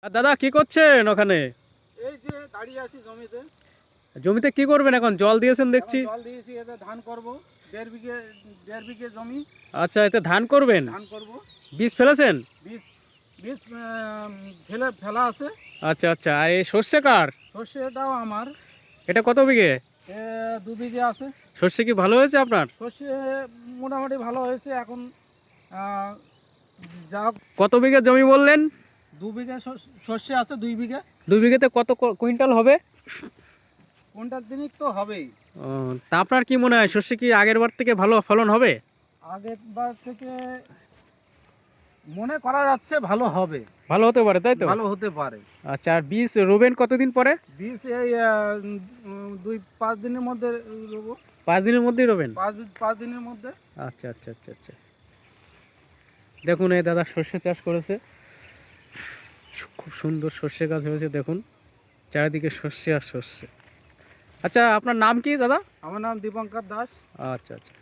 আর দাদা কি করছেন ওখানে? এই যে দাঁড়িয়ে আছি জমিতে। জমিতে কি করবেন এখন? জল দিয়েছেন দেখছি। জল দিয়েছি, এতে ধান করব। দেড় বিঘে জমি। আচ্ছা, এতে ধান করবেন? ধান করব। বীজ ফেলেছেন? বীজ বীজ ফেলা আছে। আচ্ছা আচ্ছা, আর এই সর্ষে কার? সর্ষেটাও আমার। এটা কত বিঘে? 2 বিঘে আছে। সর্ষে কি ভালো হয়েছে আপনার? সর্ষে মোটামুটি ভালো হয়েছে এখন। যা কত বিঘে জমি বললেন? 2 বিঘে সর্ষে আছে, 2 বিঘে। 2 বিঘেতে কত কুইন্টাল হবে? কোনটার দিনই তো হবেই। ও, তা আপনার কি মনে হয় সর্ষে কি আগের বার থেকে ভালো ফলন হবে? আগের বার থেকে মনে করা যাচ্ছে ভালো হবে। ভালো হতে পারে, তাই তো? ভালো হতে পারে। আচ্ছা, আর বীজ রোবেন কতদিন পরে? বীজ এই 2-5 দিনের মধ্যে রোবো। 5 দিনের মধ্যেই রোবেন? 5 দিনের মধ্যে। আচ্ছা আচ্ছা আচ্ছা আচ্ছা, দেখুন এই দাদা সর্ষে চাষ করেছে, খুব সুন্দর সর্ষে গাছ হয়েছে দেখুন, চারিদিকে সর্ষে আর সর্ষে। আচ্ছা, আপনার নাম কি দাদা? আমার নাম দীপঙ্কর দাস। আচ্ছা আচ্ছা।